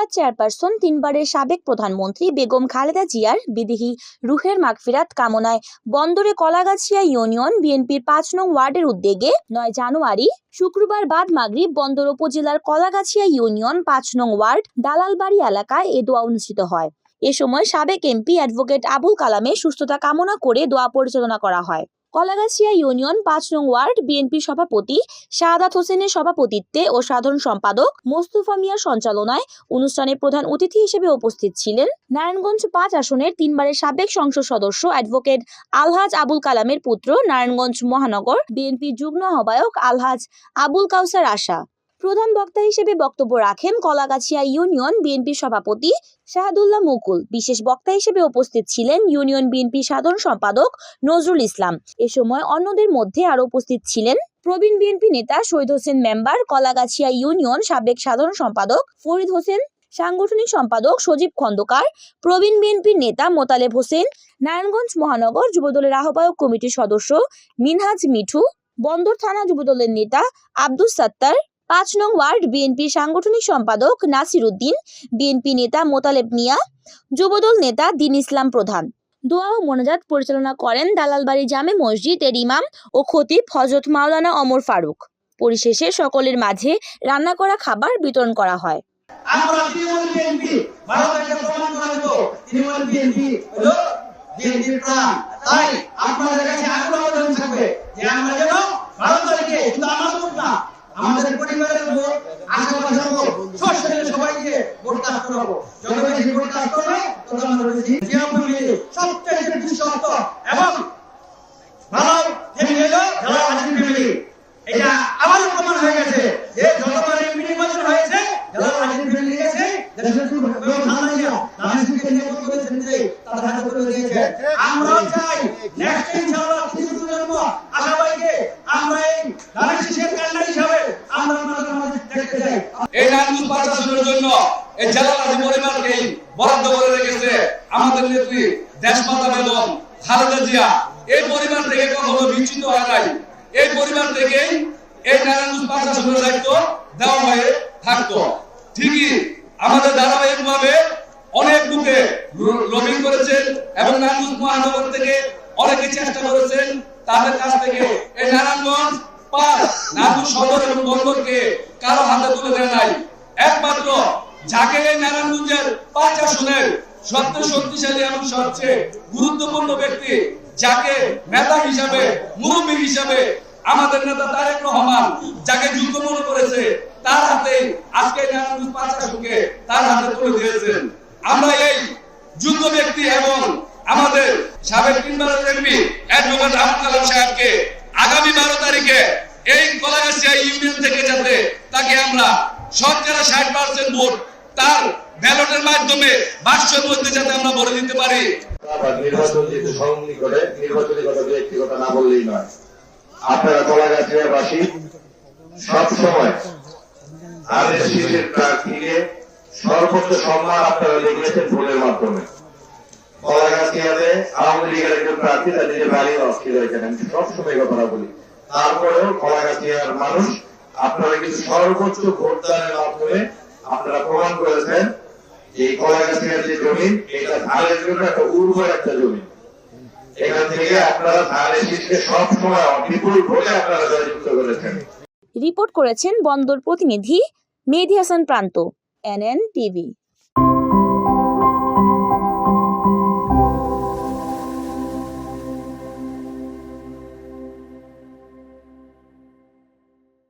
পরিষদ চেয়ারপারসন তিনবারের সাবেক প্রধানমন্ত্রী বেগম খালেদা জিয়ার বিদেহী রুহের মাগফিরাত কামনায় বন্দরে কলাগাছিয়া ইউনিয়ন বিএনপির ৫ নং ওয়ার্ডের উদ্যোগে ৯ জানুয়ারি শুক্রবার বাদ মাগরিব বন্দর উপজেলার কলাগাছিয়া ইউনিয়ন ৫ নং ওয়ার্ড দালালবাড়ি এলাকায় এ দোয়া অনুষ্ঠিত হয়। এ সময় সাবেক এমপি অ্যাডভোকেট আবুল কালামের সুস্থতা কামনা করে দোয়া পরিচালনা করা হয়। কলাগাছিয়া ইউনিয়ন ৫ নং ওয়ার্ড বিএনপি সভাপতি শাহাদাত হোসেনের সভাপতিত্বে ও সাধারণ সম্পাদক মোস্তফা মিয়ার সঞ্চালনায় অনুষ্ঠানে প্রধান অতিথি হিসেবে উপস্থিত ছিলেন নারায়ণগঞ্জ ৫ আসনের তিনবারের সাবেক সংসদ সদস্য অ্যাডভোকেট আলহাজ আবুল কালামের পুত্র নারায়ণগঞ্জ মহানগর বিএনপির যুগ্ম আহ্বায়ক আলহাজ আবুল কাউসার আশা। প্রধান বক্তা হিসেবে বক্তব্য রাখেন কলাগাছিয়া ইউনিয়ন বিএনপির সভাপতি শাহাদুল্লাহ মুকুল। বিশেষ বক্তা হিসেবে উপস্থিত ছিলেন ইউনিয়ন বিএনপি সাধারণ সম্পাদক নজরুল ইসলাম। এ সময় অন্যদের মধ্যে আরো উপস্থিত ছিলেন প্রবীণ বিএনপি নেতা শহীদ হোসেন মেম্বার, কলাগাছিয়া ইউনিয়ন সাবেক সাধারণ সম্পাদক ফরিদ হোসেন, সাংগঠনিক সম্পাদক সজীব খন্দকার, প্রবীণ বিএনপির নেতা মোতালেব হোসেন, নারায়ণগঞ্জ মহানগর যুবদলের আহ্বায়ক কমিটির সদস্য মিনহাজ মিঠু, বন্দর থানা যুবদলের নেতা আব্দুস সাত্তার, ৫ নং ওয়ার্ড বিএনপির সাংগঠনিক সম্পাদক নাসির উদ্দিন, বিএনপি নেতা মোতালেব মিয়া, যুবদল নেতা দিন ইসলাম প্রধান। দোয়া ও মোনাজাত পরিচালনা করেন দালালবাড়ি জামে মসজিদ এর ইমাম ও খতিব হযরত মাওলানা ওমর ফারুক। পরিশেষে সকলের মাঝে রান্না করা খাবার বিতরণ করা হয়। আমরা বিএনপি ভারতকে প্রমাণ করে তো বিএনপি হলো বিএনপির প্রাণ। তাই আপনাদের কাছে আগ্রহ থাকবে যে আমরা যেন ভারতকে শুধু আমাদের না, আমাদের পরিবারের লোক, আশেপাশের লোক, সবাইকে ব্রডকাস্ট করব। যত বেশি ব্রডকাস্ট করবে তত আমরা বেশি সবচেয়ে বেশি সত্য এবং ভালো ফ্যামিলি হলো যারা আজিম ফ্যামিলি। এটা আবার প্রমাণ হয়ে গেছে যে যতবার নির্বাচন হয়েছে যারা আজিম ফ্যামিলি গেছে দেশের লোক ধারণা রাজনীতিকে নিয়ন্ত্রণ করেছেন যে তারা হাতে করে দিয়েছে। আমরা চাই নেক্সট ইনশাআল্লাহ কিছু দিনের পর আশাবাদীকে আমরা এই রাজনীতির কান্ডারি হিসাবে আমরা আমাদের মাঝে দেখতে চাই। এই নারায়ণগঞ্জ প্রশাসনের জন্য এই জালালাদি পরিবারকে বরাদ্দ করে রেখেছে আমাদের নেত্রী দেশমাতা বেগম খালেদা জিয়া। এই পরিবার থেকে কখনো বিচ্ছিন্ন হয় নাই। এই পরিবার থেকেই এই নারায়ণগঞ্জ প্রশাসনের দায়িত্ব দেওয়া হয়ে থাকতো। ঠিকই আমাদের ধারাবাহিকভাবে অনেক লোকে লবিং করেছেন এবং নারায়ণগঞ্জ মহানগর থেকে অনেকে চেষ্টা করেছেন তাদের কাছ থেকে এই নারায়ণগঞ্জ নারায়ণগঞ্জ সদর এবং বন্দরকে কারো হাতে তুলে দেয় নাই। একমাত্র যাকে এই নারায়ণগঞ্জের ৫ আসনের সবচেয়ে শক্তিশালী এবং সবচেয়ে গুরুত্বপূর্ণ ব্যক্তি, যাকে নেতা হিসাবে, মুরব্বী হিসাবে আমাদের নেতা তারেক রহমান যাকে যুদ্ধ মনে করেছে, তার হাতে আজকে নারায়ণগঞ্জ ৫ আসনকে তার হাতে তুলে দিয়েছেন। আমরা এই যুদ্ধ ব্যক্তি এবং আমাদের সাবেক তিনবারের এমপি অ্যাডভোকেট আবুল কালাম সাহেবকে আগামী ১২ তারিখে এই কলাগাছিয়া ইউনিয়ন থেকে যাতে তাকে আমরা শতকরা ৬০% ভোট তার ব্যালটের মাধ্যমে বাক্সের মধ্যে যাতে আমরা ভরে দিতে পারি। নির্বাচন যেহেতু সংনিকটে, নির্বাচনী কথা ব্যক্তিগত না বললেই নয়। আপনারা কলাগাছিয়াবাসী সবসময় আরএসপির প্রার্থীকে সর্বোচ্চ সম্মান আপনারা দেখিয়েছেন ভোটের মাধ্যমে। কলাগাছিয়াতে আওয়ামী লীগের একজন প্রার্থী তার নিজের বাড়ি অস্থির হয়েছেন, আমি সবসময় কথাটা বলি। তারপরেও কলাগাছিয়ার মানুষ আপনারা কিন্তু সর্বোচ্চ ভোটদানের মাধ্যমে আপনারা প্রমাণ করেছেন এই কলাগাছিয়ার যে জমি, এটা ধানের জন্য একটা উর্বর একটা জমি। এখান থেকে আপনারা ধানের শীষকে সবসময় বিপুল ভোটে আপনারা জয়যুক্ত করেছেন। রিপোর্ট করেছেন বন্দর প্রতিনিধি মেহেদী হাসান প্রান্ত, NN টিভি।